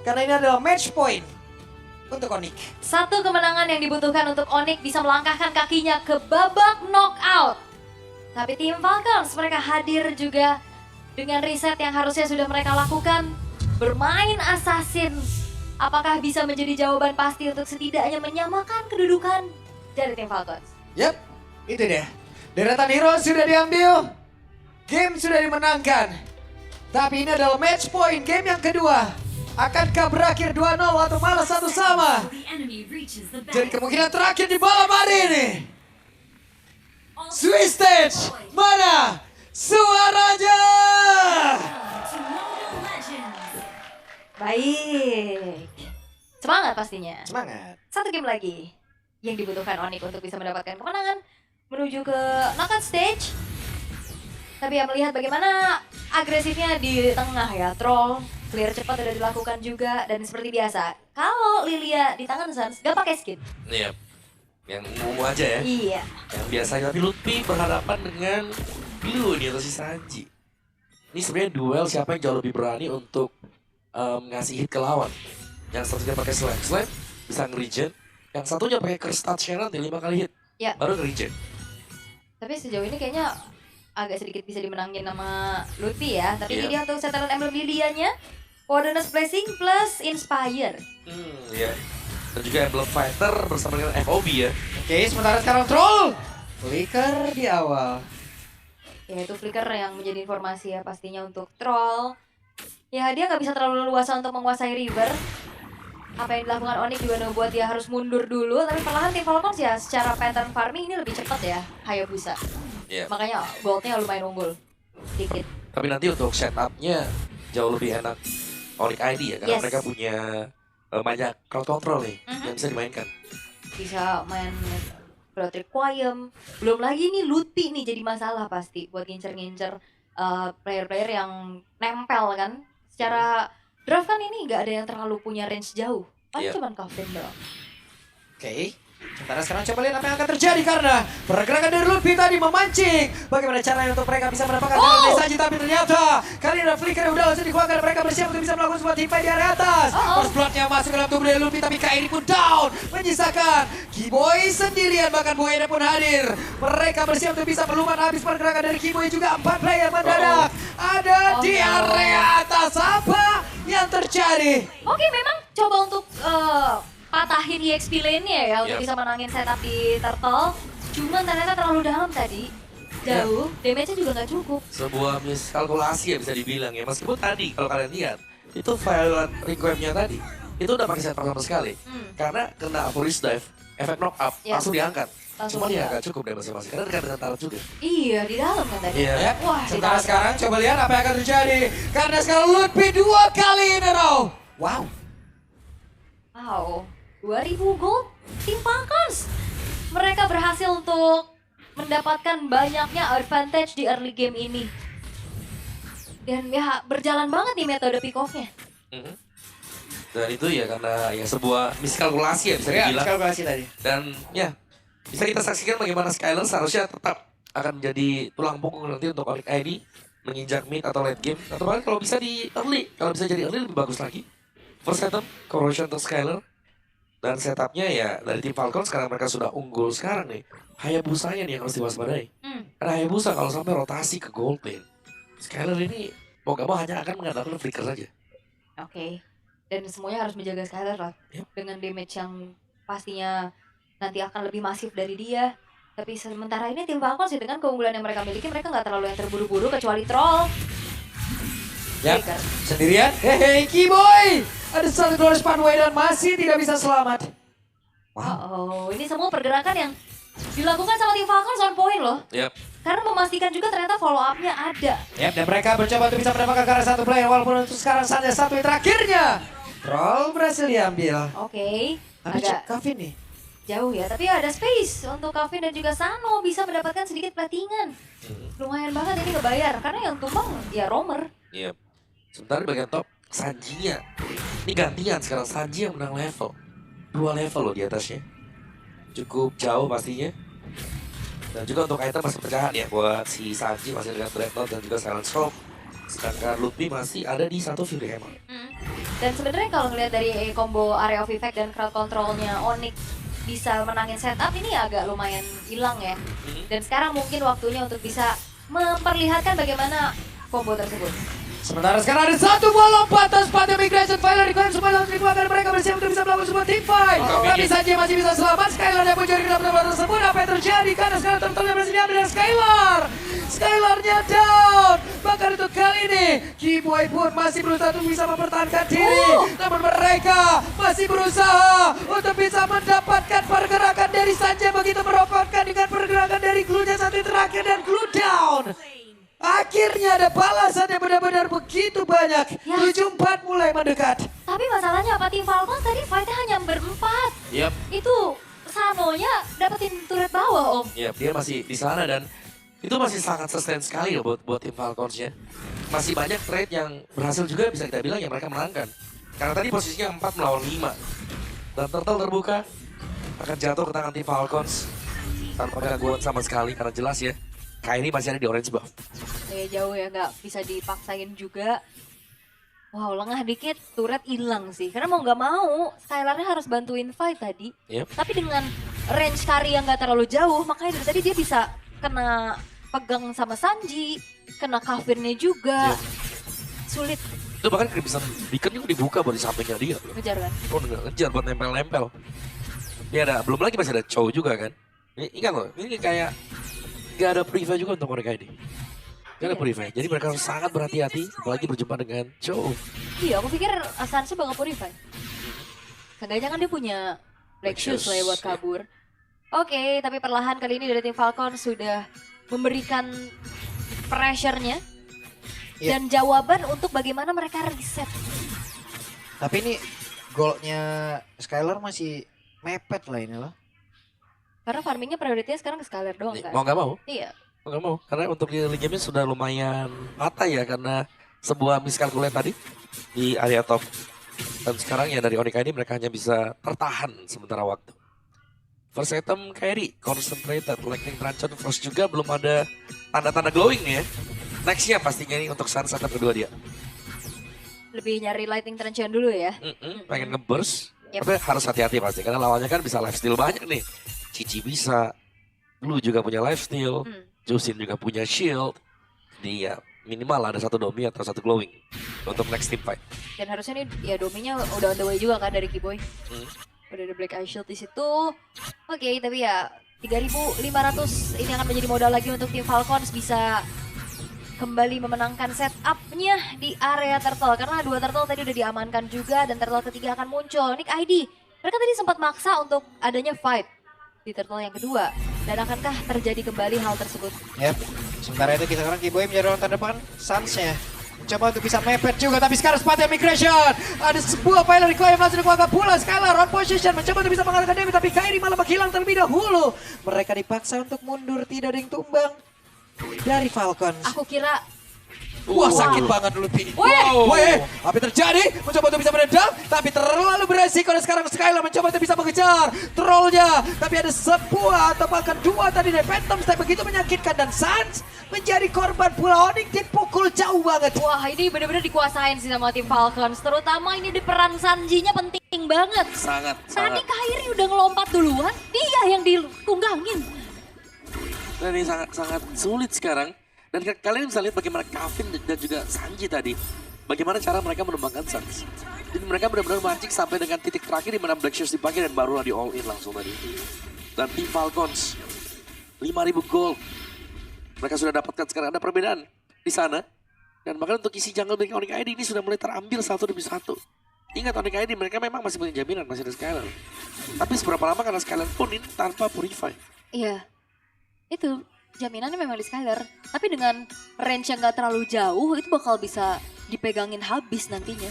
Karena ini adalah match point untuk Onyx. Satu kemenangan yang dibutuhkan untuk Onyx bisa melangkahkan kakinya ke babak knockout. Tapi tim Falcons mereka hadir juga dengan riset yang harusnya sudah mereka lakukan. Bermain assassin. Apakah bisa menjadi jawaban pasti untuk setidaknya menyamakan kedudukan dari tim Falcons? Yap, itu dia. Deretan hero sudah diambil. Game sudah dimenangkan. Tapi ini adalah match point game yang kedua. Akankah berakhir 2-0 atau malah satu sama? Jadi kemungkinan terakhir di malam hari ini. Swiss Stage, mana suaranya? Baik. Semangat pastinya. Semangat. Satu game lagi yang dibutuhkan Onyx untuk bisa mendapatkan kemenangan menuju ke knockout stage. Tapi ya melihat bagaimana agresifnya di tengah ya, troll, clear cepat sudah dilakukan juga dan seperti biasa. Kalau Lilia di tangan Suns gak pakai skin. Iya, yang umum aja ya. Iya. Yang biasanya tapi Lutfi berhadapan dengan Blue nih atau si Sanji. Ini sebenarnya duel siapa yang jauh lebih berani untuk ngasih hit ke lawan. Yang satunya pakai slam bisa nge-regen. Yang satunya pakai curse touch nanti 5 kali hit. Ya. Baru nge-regen. Tapi sejauh ini kayaknya agak sedikit bisa dimenangin sama Lutfi ya. Tapi ini dia untuk setelan emblem Lilianya. Wilderness Blessing plus Inspire. Iya. Dan juga Emblem Fighter bersama dengan FOB ya. Oke, sementara sekarang troll. Flicker di awal. Ya itu flicker yang menjadi informasi ya pastinya untuk troll. Ya dia nggak bisa terlalu leluasa untuk menguasai river. Apa yang dilakukan Onyx juga membuat dia harus mundur dulu. Tapi perlahan tim Falcons ya secara pattern farming ini lebih cepat ya Hayabusa. Iya. Makanya goldnya lumayan unggul sedikit. Tapi nanti untuk setupnya jauh lebih enak Onyx ID ya. Karena Yes. mereka punya banyak crowd control nih yang bisa dimainkan. Bisa main Blood Requiem. Belum lagi nih Lutfi nih jadi masalah pasti buat ngincer-ngincer player-player yang nempel kan. Secara draft kan ini nggak ada yang terlalu punya range jauh. Paling Iya. cuman Coffin doang. Oke. Sementara sekarang coba lihat apa yang akan terjadi karena pergerakan dari Lutfi tadi memancing. Bagaimana caranya untuk mereka bisa mendapatkan dari Sanji, tapi ternyata kali ini flicker yang udah langsung dikeluarkan dan mereka bersiap untuk bisa melakukan sebuah timpai di area atas. First blood-nya masuk ke dalam tubuh dari Lutfi, tapi Kairi pun down. Menyisakan Kiboy sendirian, bahkan Boyena pun hadir. Mereka bersiap untuk bisa melumat habis pergerakan dari Kiboy juga. 4 player mendadak ada di area atas. Apa yang terjadi? Oke, memang coba untuk patahin EXP lane-nya ya untuk Yep. bisa menangin setup di Turtle. Cuman ternyata terlalu dalam tadi. Jauh, damage-nya juga nggak cukup. Sebuah miskalkulasi ya bisa dibilang ya. Meskipun tadi kalau kalian lihat itu violent requiem-nya tadi itu udah pakai setup sama sekali. Karena kena Aporis Dive, efek knock up Ya. langsung diangkat. Langsung Cuman ya diangkat. nggak cukup deh masing-masing. Karena dekat dengan Tarot juga. Iya, di dalam kan tadi. Iya. Ya, Wah, di sementara dalam. sekarang coba lihat apa yang akan terjadi. Karena sekarang Lutfi 2 kali in a row. Wow. Wow, 2000 gold tim Falcons. Mereka berhasil untuk mendapatkan banyaknya advantage di early game ini. Dan ya berjalan banget nih metode pick off-nya. Mhm. Dan itu ya karena ya sebuah miskalkulasi ya bisa Ya, dibilang. kalkulasi tadi. Dan ya bisa kita saksikan bagaimana Skyler seharusnya tetap akan menjadi tulang punggung nanti untuk Onyx ID menginjak mid atau late game. Atau bahkan kalau bisa di early, kalau bisa jadi early lebih bagus lagi. First setup, corrosion untuk Skyler. Dan setupnya ya dari tim Falcon sekarang mereka sudah unggul sekarang nih. Hayabusanya nih yang harus diwaspadai. Karena Hayabusa kalau sampai rotasi ke gold lane, Skyler ini mau gak mau hanya akan mengandalkan flicker saja. Oke. Dan semuanya harus menjaga Skyler lah. Yep. Dengan damage yang pastinya nanti akan lebih masif dari dia. Tapi sementara ini tim Falcons sih dengan keunggulan yang mereka miliki, mereka nggak terlalu yang terburu-buru kecuali troll. Ya, Flicker. sendirian. Hehe, Kiboy. Ada satu glorious pathway dan masih tidak bisa selamat. Oh, ini semua pergerakan yang dilakukan sama tim Falcons on point loh. Yap. Karena memastikan juga ternyata follow up-nya ada. Yap, dan mereka mencoba untuk bisa mendapatkan karena satu player walaupun untuk sekarang saja satu yang terakhirnya. Troll berhasil diambil. Oke, Tapi agak Kavin nih. jauh ya. Tapi ada space untuk Kavin dan juga Sano bisa mendapatkan sedikit platingan. Lumayan banget ini kebayar. Karena yang tumbang ya roamer. Iya. Sementara di bagian top, Sanjinya. Ini gantian sekarang, Sanji yang menang level. 2 level loh di atasnya. Cukup jauh pastinya. Dan juga untuk item masih pecahan ya buat si Sanji masih dengan Dreadnought dan juga Silent Stroke. Sedangkan Lutfi masih ada di satu Fury Hammer. Dan sebenarnya kalau ngelihat dari combo area of effect dan crowd controlnya Onyx bisa menangin setup ini agak lumayan hilang ya. Dan sekarang mungkin waktunya untuk bisa memperlihatkan bagaimana combo tersebut. Sementara sekarang ada satu buah lompatan sepatu Migration Final requiem semua dalam dikeluarkan mereka bersiap untuk bisa melakukan sebuah team fight. Tapi saja masih bisa selamat. Skylar yang mencuri ke dalam tersebut. Apa yang terjadi? Karena sekarang turtle berhasil diambil dari Skylar. Skylarnya down. Bahkan untuk kali ini Kiboy pun masih berusaha untuk bisa mempertahankan diri. Namun mereka masih berusaha untuk bisa mendapatkan pergerakan dari Sanjay begitu merokokkan dengan pergerakan dari Glue-nya satu terakhir dan Glue down. Akhirnya ada balasan yang benar-benar begitu banyak. Ya. 7-4 mulai mendekat. Tapi masalahnya apa, tim Falcons tadi fight-nya hanya berempat. Yap. Itu Sanonya dapetin turret bawah, Om. Yap, dia masih di sana dan itu masih sangat sustain sekali loh buat tim Falcons ya. Masih banyak trade yang berhasil juga bisa kita bilang yang mereka menangkan. Karena tadi posisinya 4 melawan 5. Dan turtle terbuka akan jatuh ke tangan tim Falcons tanpa gangguan sama sekali karena jelas ya. Kairi masih ada di orange buff. Ya jauh ya, nggak bisa dipaksain juga. Wow, lengah dikit, turret hilang sih. Karena mau nggak mau, Skylarnya harus bantuin fight tadi. Yep. Tapi dengan range Kari yang nggak terlalu jauh, makanya dari tadi dia bisa kena pegang sama Sanji, kena kafirnya juga. Yep. Sulit Itu bahkan bisa beacon juga dibuka buat di sampingnya dia. ngejar kan. Oh nggak ngejar buat nempel-nempel. Ini ada, belum lagi masih ada Chow juga kan. Ini ingat loh, ini kayak gak ada preview juga untuk mereka ini. Gak ada preview, jadi mereka harus sangat berhati-hati apalagi berjumpa dengan Chow. Iya, aku pikir Sanji bakal purify. Seenggaknya kan dia punya Black Shoes lah ya buat kabur. Oke, tapi perlahan kali ini dari tim Falcon sudah memberikan pressure-nya. Iya. Dan jawaban untuk bagaimana mereka reset. Tapi ini golnya Skylar masih mepet lah ini loh. Karena farmingnya prioritasnya sekarang ke Skylar doang kan? Mau nggak mau? Iya. Mau nggak mau, karena untuk di early game sudah lumayan rata ya karena sebuah miskalkulasi tadi di area top. Dan sekarang ya dari Onyx ini mereka hanya bisa tertahan sementara waktu. First item Kairi, concentrated, lightning tranchant, frost juga belum ada tanda-tanda glowing nih ya. Nextnya pastinya ini untuk Sans item kedua dia. Lebih nyari lightning transition dulu ya. Pengen nge-burst, Yep. tapi harus hati-hati pasti karena lawannya kan bisa lifesteal banyak nih. Cici bisa, Blue juga punya lifesteal, Jusin juga punya shield. Jadi ya minimal ada satu domi atau satu glowing untuk next team fight. Dan harusnya nih ya dominya udah on the way juga kan dari Kiboy. Udah ada Black Eye Shield di situ. Oke, tapi ya 3.500 ini akan menjadi modal lagi untuk tim Falcons bisa kembali memenangkan setupnya di area turtle. Karena dua turtle tadi udah diamankan juga dan turtle ketiga akan muncul. Nick ID, mereka tadi sempat maksa untuk adanya fight di turtle yang kedua. Dan akankah terjadi kembali hal tersebut? Yep. Sementara itu kita sekarang Kiboy menjadi orang terdepan Sans-nya. Coba untuk bisa mepet juga, tapi sekarang sepatu Migration. Ada sebuah pilot require langsung dikeluarkan pula. Skylar on position, mencoba untuk bisa mengalahkan Demi, tapi Kairi malah menghilang terlebih dahulu. Mereka dipaksa untuk mundur, tidak ada yang tumbang dari Falcons. Aku kira Wah, sakit banget dulu Pi. Weh! Weh, apa yang terjadi? Mencoba untuk bisa menendang, tapi terlalu beresiko. Dan sekarang Skylar mencoba untuk bisa mengejar trollnya. Tapi ada sebuah atau bahkan dua tadi dari Phantom Step begitu menyakitkan. Dan Sans menjadi korban pula. Onyx dipukul jauh banget. wah ini benar-benar dikuasain sih sama tim Falcons. Terutama ini di peran Sanji-nya penting banget. Sangat, Tadi Kairi udah ngelompat duluan, dia yang ditunggangin. Dan ini sangat sulit sekarang. Dan kalian bisa lihat bagaimana Kevin dan juga Sanji tadi. Bagaimana cara mereka menembangkan Sans. Jadi mereka benar-benar mancing sampai dengan titik terakhir di mana Black Shoes dipakai dan barulah di all in langsung tadi. Dan tim Falcons 5.000 gold. Mereka sudah dapatkan sekarang ada perbedaan di sana. Dan bahkan untuk isi jungle dari Onyx ID ini sudah mulai terambil satu demi satu. Ingat Onyx ID mereka memang masih punya jaminan, masih ada Skylar. Tapi seberapa lama karena Skylar pun ini tanpa purify. Iya, itu jaminannya memang di Skylar. Tapi dengan range yang gak terlalu jauh, itu bakal bisa dipegangin habis nantinya.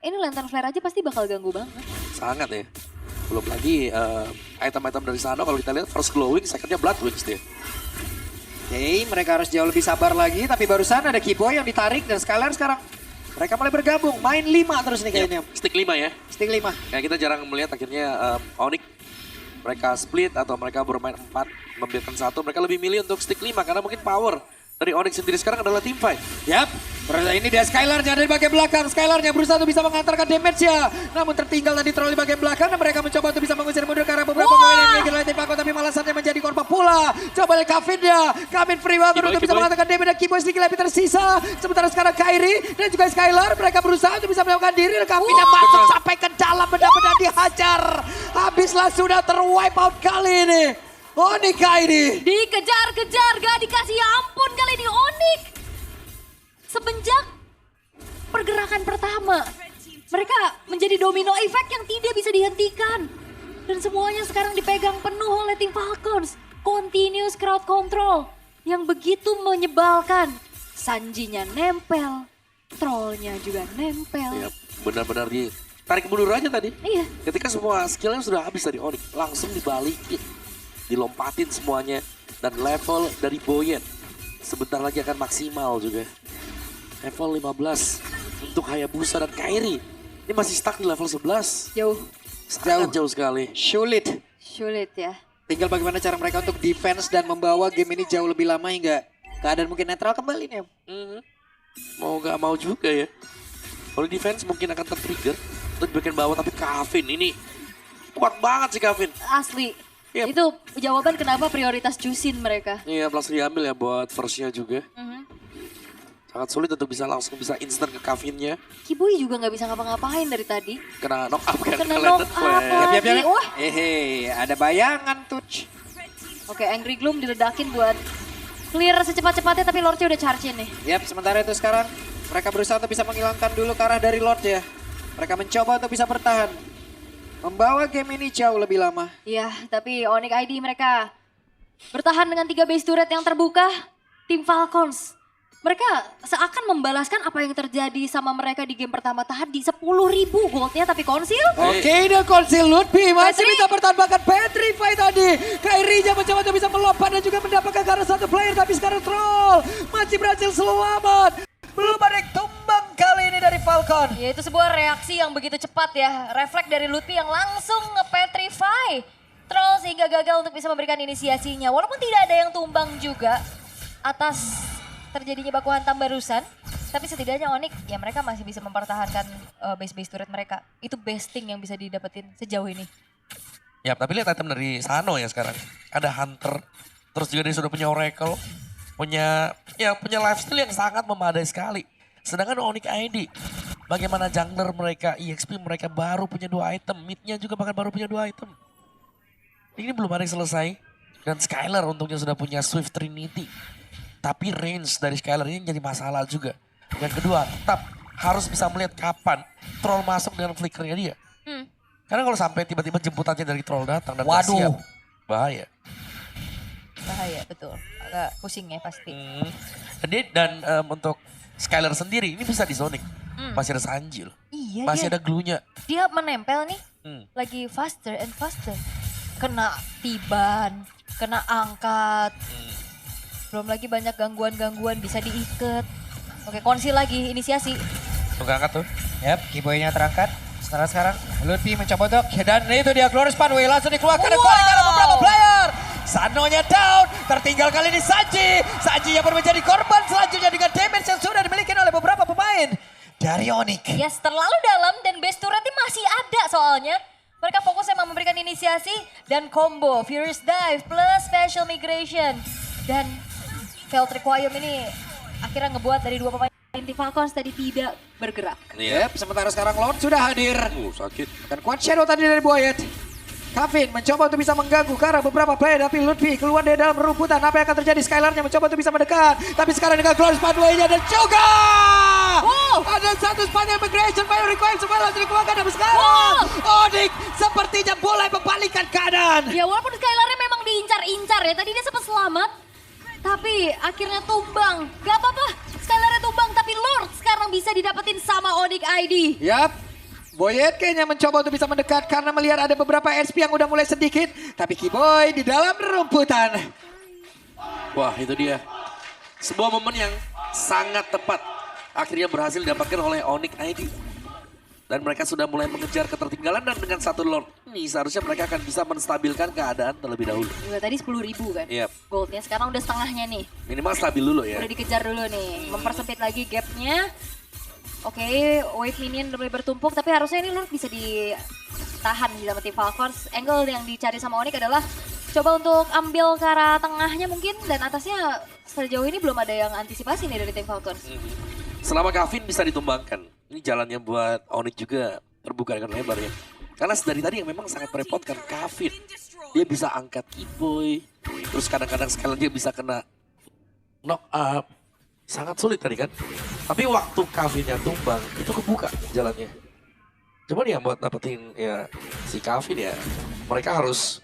Ini lantern flare aja pasti bakal ganggu banget. Sangat ya. Belum lagi item-item dari sana kalau kita lihat first glowing, secondnya blood wings dia. Oke, mereka harus jauh lebih sabar lagi. Tapi barusan ada Kiboy yang ditarik dan Skylar sekarang mereka mulai bergabung. Main 5 terus nih kayaknya. Stick 5 ya. Stick 5. Kayak kita jarang melihat akhirnya Onyx mereka split atau mereka bermain 4 membiarkan 1. Mereka lebih milih untuk stick 5 karena mungkin power dari Onyx sendiri sekarang adalah team fight. Yap, ini dia Skylarnya dari bagian belakang. Skylarnya berusaha untuk bisa mengantarkan damage-nya. Namun tertinggal tadi troll di bagian belakang dan mereka mencoba untuk bisa mengusir mundur karena beberapa pemain yang dimiliki oleh tim Falcon. Tapi malah saatnya menjadi korban pula. Coba lihat Kavinnya. Kavin free banget untuk bisa mengantarkan damage dan Kiboy sedikit lebih tersisa. Sementara sekarang Kairi dan juga Skylar mereka berusaha untuk bisa melakukan diri. Dan Kavinnya masuk sampai ke dalam benar-benar dihajar. Habislah sudah terwipe out kali ini. Onyx Kairi. Dikejar-kejar, gak dikasih ampun kali ini Onyx. Semenjak pergerakan pertama, mereka menjadi domino effect yang tidak bisa dihentikan. Dan semuanya sekarang dipegang penuh oleh tim Falcons. Continuous crowd control yang begitu menyebalkan. Sanjinya nempel, trollnya juga nempel. Ya, benar-benar tarik mundur aja tadi. Iya. Ketika semua skillnya sudah habis dari Onyx, langsung dibalikin. Dilompatin semuanya. Dan level dari Boyet sebentar lagi akan maksimal juga. Level 15 untuk Hayabusa dan Kairi. Ini masih stuck di level 11. Jauh. Sangat jauh sekali. Sulit. Sulit ya. Tinggal bagaimana cara mereka untuk defense dan membawa game ini jauh lebih lama hingga keadaan mungkin netral kembali nih. Mau gak mau juga ya. Kalau defense mungkin akan tertrigger untuk di bagian bawah, tapi Kavin ini kuat banget sih Kavin. Asli. Yep. Itu jawaban kenapa prioritas Jusin mereka. Iya, langsung diambil ya buat verse-nya juga. Sangat sulit untuk bisa langsung bisa instant ke Kavinnya. Kiboy juga nggak bisa ngapa-ngapain dari tadi. Kena knock up kan. Kena knock up lagi. Wah. Ada bayangan touch. Oke, Angry Gloom diledakin buat clear secepat-cepatnya, tapi Lordnya udah charge nih. Yap, sementara itu sekarang mereka berusaha untuk bisa menghilangkan dulu ke arah dari Lord ya. Mereka mencoba untuk bisa bertahan. Membawa game ini jauh lebih lama. Iya, tapi Onyx ID mereka bertahan dengan 3 base turret yang terbuka. Tim Falcons. Mereka seakan membalaskan apa yang terjadi sama mereka di game pertama tadi. 10.000 goldnya tapi konsil. Oke, dan konsil Lutfi masih Petri. bisa bertahan bahkan Petrify tadi. Kairinya mencoba untuk bisa melompat dan juga mendapatkan karena satu player. Tapi sekarang troll masih berhasil selamat. Belum ada yang tumbang kali ini dari Falcon. Ya itu sebuah reaksi yang begitu cepat ya. Refleks dari Lutfi yang langsung nge-petrify Troll sehingga gagal untuk bisa memberikan inisiasinya. Walaupun tidak ada yang tumbang juga atas terjadinya baku hantam barusan. Tapi setidaknya Onyx ya mereka masih bisa mempertahankan base-base turret mereka. Itu best thing yang bisa didapetin sejauh ini. Ya, tapi lihat item dari Sano ya sekarang. Ada Hunter, terus juga dia sudah punya Oracle. Punya lifestyle yang sangat memadai sekali. Sedangkan Onyx ID, bagaimana jungler mereka, EXP mereka baru punya 2 item. Midnya juga bahkan baru punya 2 item. Ini belum ada yang selesai. Dan Skylar untungnya sudah punya Swift Trinity. Tapi range dari Skylar ini jadi masalah juga. Yang kedua, tetap harus bisa melihat kapan Troll masuk dengan flickernya dia. Karena kalau sampai tiba-tiba jemputannya dari Troll datang dan gak siap, bahaya. Bahaya betul. Agak pusing ya pasti. Dan untuk Skylar sendiri ini bisa di zoning. Masih ada Sanji loh. Iya, Masih ada glue-nya. Dia menempel nih. Lagi faster and faster. Kena tiban, kena angkat. Belum lagi banyak gangguan-gangguan bisa diikat. Oke, konsil lagi, inisiasi. Tuh angkat tuh. Yap, Kiboy-nya terangkat. Sekarang Lutfi mencoba untuk dan itu dia Glorious Pathway langsung dikeluarkan dan keluar karena beberapa player. Sanonya down, tertinggal kali ini Sanji. Sanji yang baru menjadi korban selanjutnya dengan damage yang sudah dimiliki oleh beberapa pemain dari Onyx. Yes, terlalu dalam dan base turretnya masih ada soalnya. Mereka fokus emang memberikan inisiasi dan combo Furious Dive plus Special Migration. Dan Failed Requiem ini akhirnya ngebuat dari 2 pemain tim Falcons tadi tidak bergerak. Yep, sementara sekarang Lord sudah hadir. Sakit. Dan kuat shadow tadi dari Boyet. Kavin mencoba untuk bisa mengganggu ke arah beberapa player, tapi Lutfi keluar dari dalam rumputan. Apa yang akan terjadi? Skylarnya mencoba untuk bisa mendekat. Tapi sekarang dengan Glorious Pathway-nya dan juga ada satu Spanish Migration Fire Requiem semua langsung dikeluarkan dan sekarang Onyx sepertinya mulai membalikan keadaan. Ya walaupun Skylarnya memang diincar-incar ya, tadi dia sempat selamat. Tapi akhirnya tumbang. Gak apa-apa, Skylarnya tumbang tapi Lord sekarang bisa didapetin sama Onyx ID. Yap. Boyet kayaknya mencoba untuk bisa mendekat karena melihat ada beberapa SP yang udah mulai sedikit. Tapi Kiboy di dalam rumputan. Wah, itu dia. Sebuah momen yang sangat tepat. Akhirnya berhasil didapatkan oleh Onyx ID. Dan mereka sudah mulai mengejar ketertinggalan dan dengan satu Lord ini seharusnya mereka akan bisa menstabilkan keadaan terlebih dahulu. Juga tadi 10.000 kan Iya, goldnya, sekarang udah setengahnya nih. minimal stabil dulu ya. Udah dikejar dulu nih, mempersempit lagi gapnya. Oke, wave minion udah mulai bertumpuk, tapi harusnya ini Lord bisa ditahan di sama tim Falcons. Angle yang dicari sama Onyx adalah coba untuk ambil ke arah tengahnya mungkin, dan atasnya sejauh ini belum ada yang antisipasi nih dari tim Falcons. Selama Kavin bisa ditumbangkan, ini jalannya buat Onyx juga terbuka dengan lebar ya. Karena dari tadi yang memang sangat merepotkan Kavin. Dia bisa angkat Keyboy, terus kadang-kadang sekalian dia bisa kena knock up. Sangat sulit tadi kan. Tapi waktu Kavinnya tumbang, itu kebuka jalannya. Cuman ya buat dapetin ya si Kavin ya, mereka harus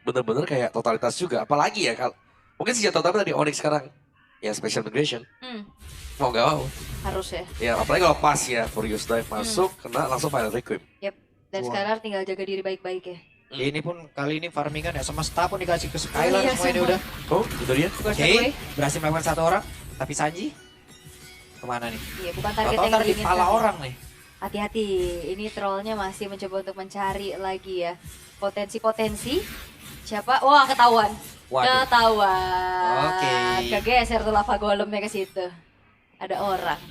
bener-bener kayak totalitas juga. Apalagi ya kalau mungkin senjata utama tadi Onyx sekarang ya special migration. Mau gak mau. Harus ya. Ya apalagi kalau pas ya Furious Dive masuk, kena langsung final requiem. Yep. Dan Wah. sekarang tinggal jaga diri baik-baik ya. Ini pun kali ini farmingan ya semesta pun dikasih ke Skylar Iya, semua ini semua. udah. Oh itu dia. Bukan Oke, Segway. berhasil melakukan satu orang. Tapi Sanji kemana nih? Iya, bukan target Atau yang ntar di diinginkan. pala orang nih. Hati-hati, ini trollnya masih mencoba untuk mencari lagi ya potensi-potensi. Siapa? Wah, ketahuan. Waduh. Ketahuan. Oke. Kegeser tuh lava golemnya ke situ. Ada orang.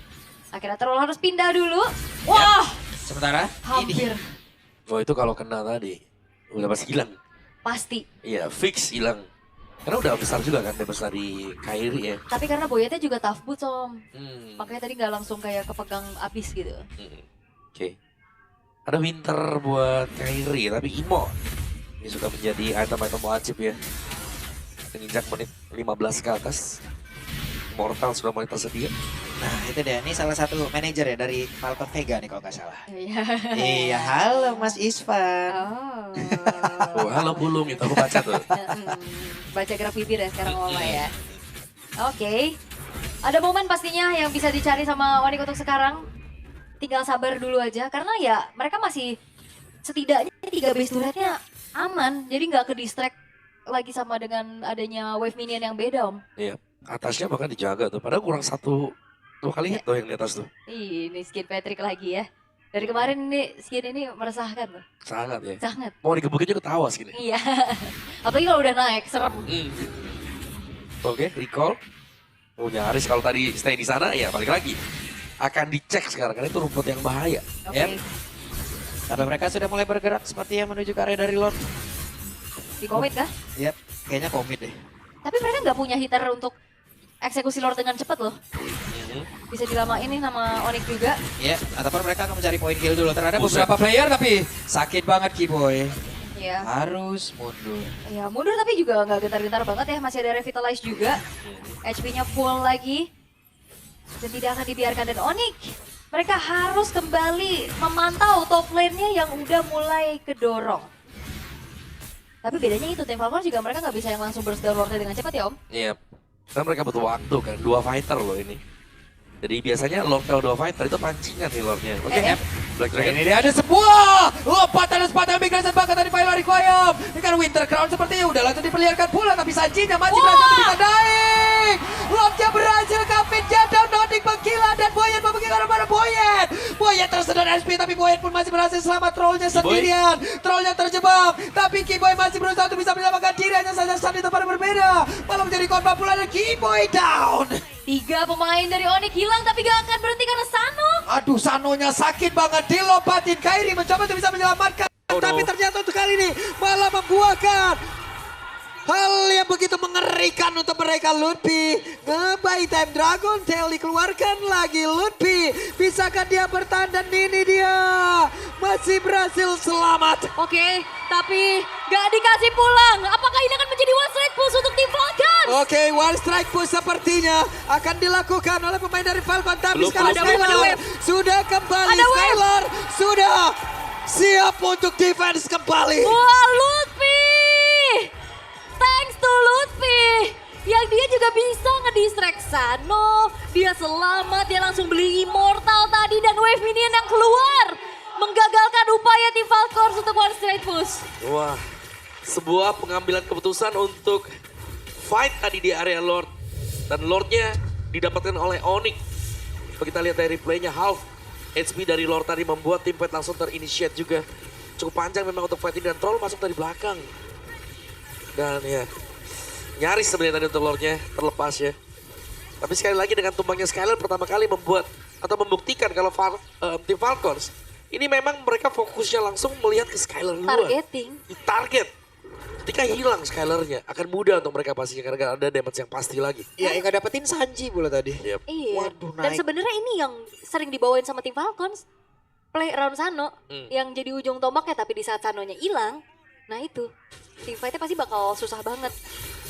Akhirnya troll harus pindah dulu. Wah, Sementara hampir. ini Oh itu kalau kena tadi, udah pasti hilang. Pasti. Iya fix hilang. Karena udah besar juga kan, damage dari Kairi ya. Tapi karena Boyetnya juga tough boots, Om. Hmm. Makanya tadi nggak langsung kayak kepegang abis gitu. Oke. Ada winter buat Kairi, tapi Imo. Ini sudah menjadi item-item wajib ya. Menginjak menit 15 ke atas. Mortal sudah mulai tersedia. nah itu dia, ini salah satu manajer ya dari Falcon Vega nih kalau nggak salah. Iya. Iya, halo Mas Isfan. Oh. Oh, halo Bulung, itu aku baca tuh. Baca gerak bibir ya sekarang Mama ya. Oke. Ada momen pastinya yang bisa dicari sama Onyx untuk sekarang. Tinggal sabar dulu aja karena ya mereka masih setidaknya 3 base turretnya aman. Jadi nggak ke distract lagi sama dengan adanya wave minion yang beda, Om. Iya, atasnya bahkan dijaga tuh. Padahal kurang 2 kali hit tuh yang di atas tuh. Ih, ini skin Patrick lagi ya. Dari kemarin ini skin ini meresahkan loh. Sangat ya. Sangat. Mau digebukin juga ketawa segini. Iya. Apalagi kalau udah naik, serem. Oke, recall. Oh nyaris kalau tadi stay di sana ya balik lagi. Akan dicek sekarang karena itu rumput yang bahaya. Oke. Yep. Tapi mereka sudah mulai bergerak seperti yang menuju ke area dari Lord. Di komit kah? Yap, kayaknya komit deh. Tapi mereka nggak punya hitter untuk eksekusi Lord dengan cepat loh. Bisa dilamain nih sama Onyx juga. Ya, ataupun mereka akan mencari poin kill dulu. Terhadap Buset. beberapa player tapi sakit banget Keyboy. Iya. Harus mundur. Ya mundur tapi juga nggak gentar-gentar banget ya. Masih ada revitalize juga. HP-nya full lagi. Dan tidak akan dibiarkan. Dan Onyx, mereka harus kembali memantau top lane-nya yang udah mulai kedorong. Tapi bedanya itu, tim Falcon juga mereka nggak bisa yang langsung burst down Lord-nya dengan cepat ya Om. Iya. Karena mereka butuh waktu kan. 2 fighter loh ini. Jadi biasanya Lord kalau 2 fighter itu pancingan nih Lordnya. Oke, Eh. Black Oke, Dragon. ini dia ada sebuah lompatan sepatu migrasi bahkan dari Final Requiem. Dengan Winter Crown sepertinya udah langsung diperlihatkan pula tapi Sanjinya masih berhasil untuk bisa naik. Lordnya berhasil Kavin jatuh Nordic menggila dan Boyet mempergi ke arah Boyet. Boyet tersedot SP tapi Boyet pun masih berhasil selamat trollnya sendirian. Trollnya terjebak tapi Keyboy masih berusaha untuk bisa menyelamatkan diri hanya saja saat di tempat yang berbeda. Malah menjadi korban pula dan Keyboy down. 3 pemain dari Onyx hilang tapi gak akan berhenti karena Sano. Aduh, Sanonya sakit banget dilompatin. Kairi mencoba untuk bisa menyelamatkan. Oh, no. Tapi ternyata untuk kali ini malah membuahkan hal yang begitu mengerikan untuk mereka. Ludpi ngebuy time Dragon Tail dikeluarkan lagi. Ludpi bisakah dia bertahan dan ini dia masih berhasil selamat. Oke, tapi gak dikasih pulang. Apakah ini akan menjadi one strike push untuk tim Falcon? Oke, one strike push sepertinya akan dilakukan oleh pemain dari Falcon. Tapi Belum, sekarang ada wave, ada Skylar wave. sudah kembali. Ada wave. Skylar sudah siap untuk defense kembali. Wah, Lutfi! Thanks to Lutfi! Yang dia juga bisa ngedistract Sano. Dia selamat, dia langsung beli Immortal tadi dan Wave Minion yang keluar. Menggagalkan upaya tim Falcons untuk one straight push. Wah, sebuah pengambilan keputusan untuk fight tadi di area Lord. Dan Lordnya didapatkan oleh Onyx. Kalau kita lihat dari replaynya half HP dari Lord tadi membuat tim fight langsung terinitiate juga. Cukup panjang memang untuk fight ini dan Troll masuk dari belakang. Dan ya, nyaris sebenarnya tadi untuk Lordnya terlepas ya. Tapi sekali lagi dengan tumbangnya Skylar pertama kali membuat atau membuktikan kalau tim Falcons ini memang mereka fokusnya langsung melihat ke Skylar duluan. Targeting. Di target. Ketika hilang Skylarnya akan mudah untuk mereka pastinya karena ada damage yang pasti lagi. Ya yang gak dapetin Sanji pula tadi. Yep. Iya. Waduh, Dan naik. sebenarnya ini yang sering dibawain sama tim Falcons. Play around Sano yang jadi ujung tombaknya, tapi di saat Sanonya hilang, nah itu tim fightnya pasti bakal susah banget.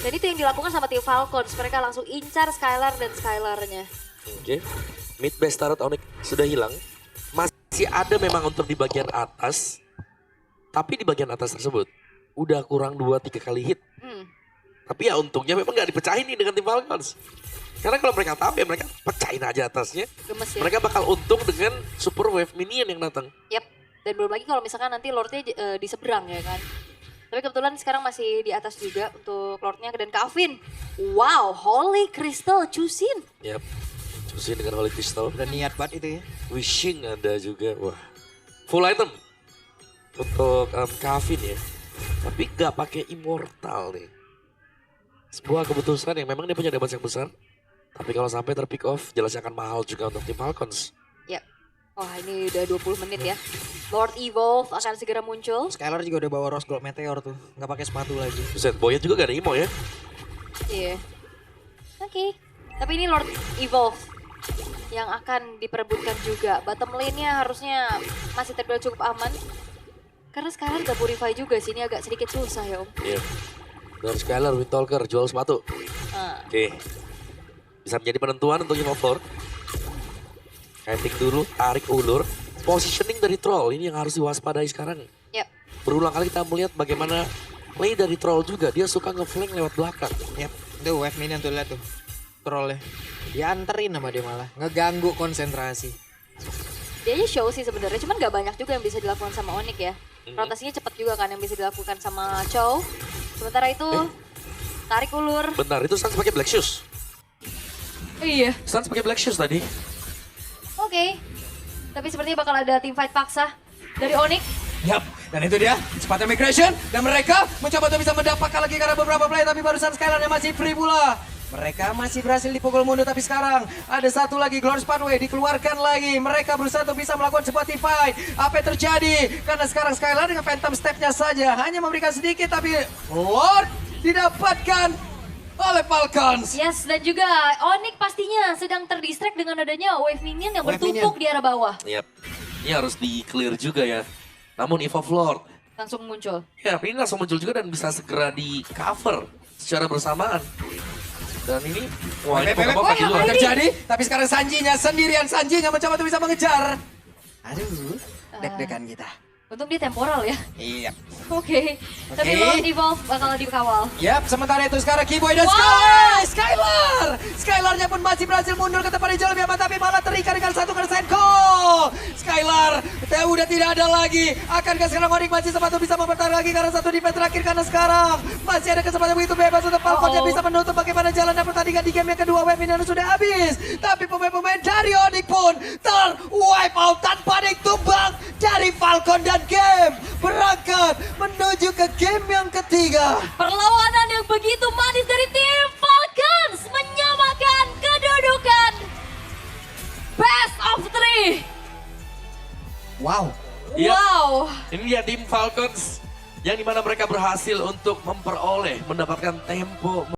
Dan itu yang dilakukan sama tim Falcons. Mereka langsung incar Skylar dan Skylarnya. Oke. Mid base turret Onyx sudah hilang. Masih ada memang untuk di bagian atas. Tapi di bagian atas tersebut udah kurang 2-3 kali hit. Tapi ya untungnya memang gak dipecahin nih dengan tim Falcons. Karena kalau mereka tahu ya mereka pecahin aja atasnya. Gemes ya. Mereka bakal untung dengan super wave minion yang datang. Yap. Dan belum lagi kalau misalkan nanti Lordnya di seberang ya kan. Tapi kebetulan sekarang masih di atas juga untuk Lordnya dan Kavin. Wow, Holy Crystal Chusin. Yap. Cusin dengan Holy Crystal. Udah niat banget itu ya. Wishing ada juga. Wah. Full item. Untuk Kavin ya. Tapi gak pakai immortal nih. Sebuah keputusan yang memang dia punya damage yang besar. Tapi kalau sampai terpick off, jelasnya akan mahal juga untuk tim Falcons. Yap. Wah, ini udah 20 menit ya. Lord Evolve akan segera muncul. Skylar juga udah bawa Rose Gold Meteor tuh. Gak pakai sepatu lagi. Buset, Boyan juga gak ada imo ya. Iya. Oke. Tapi ini Lord Evolve yang akan diperebutkan juga. Bottom lane-nya harusnya masih terbilang cukup aman. Karena sekarang udah purify juga sih, ini agak sedikit susah ya Om. Iya. Dan Skylar, Windtalker, jual sepatu. Ah. Oke. Bisa menjadi penentuan untuk Game of Lord. Kiting dulu, tarik ulur. Positioning dari Troll, ini yang harus diwaspadai sekarang. Yap. Berulang kali kita melihat bagaimana play dari Troll juga. Dia suka nge-flank lewat belakang. Yap. Itu wave minion tuh lihat tuh. Trollnya. Dianterin sama dia malah. Ngeganggu konsentrasi. Dia aja show sih sebenarnya, cuman gak banyak juga yang bisa dilakukan sama Onyx ya. Rotasinya cepat juga kan yang bisa dilakukan sama Chow. Sementara itu tarik ulur. Benar, itu Sans pakai Black Shoes. Iya. Sans pakai Black Shoes tadi. Oke. Tapi sepertinya bakal ada team fight paksa dari Onyx. Yap, dan itu dia sepatu migration. Dan mereka mencoba untuk bisa mendapatkan lagi karena beberapa play. Tapi barusan Skylar yang masih free pula. Mereka masih berhasil dipukul mundur, tapi sekarang ada satu lagi Glorious Pathway dikeluarkan lagi. Mereka berusaha untuk bisa melakukan sebuah team fight. Apa yang terjadi? Karena sekarang Skylar dengan Phantom Step-nya saja hanya memberikan sedikit, tapi Lord didapatkan oleh Falcons. Yes, dan juga Onyx pastinya sedang terdistract dengan adanya wave minion yang Wave bertumpuk di arah bawah. Yap. Ini harus di-clear juga ya. Namun Evolve Lord, Langsung muncul. ya ini langsung muncul juga dan bisa segera di-cover secara bersamaan. Dan ini, wah ini Pokemon Wah, pagi apa luar. yang terjadi? Tapi sekarang Sanjinya sendirian, Sanjinya mencoba untuk bisa mengejar. Aduh, deg-degan kita. Untung dia temporal ya. Iya. Oke. Tapi Lord Evolve bakal dikawal. Yap, sementara itu sekarang Keyboy dan Skylar. Skylarnya pun masih berhasil mundur ke tempat yang jauh lebih aman, tapi malah terikat dengan satu keresahan call. Skylar, udah tidak ada lagi. Akankah sekarang Onyx masih sempat bisa mempertahankan lagi karena satu defense terakhir, karena sekarang masih ada kesempatan begitu bebas untuk Falcons yang bisa menutup bagaimana jalan dan pertandingan di game yang kedua. Wave ini sudah habis, tapi pemain-pemain dari Onyx pun ter-wipe out tanpa ditumbang dari Falcon, dan game berangkat menuju ke game yang ketiga. Perlawanan yang begitu manis dari tim Falcons menyamakan kedudukan best of 3. Wow. Yep. Wow. Ini dia tim Falcons yang dimana mereka berhasil untuk mendapatkan tempo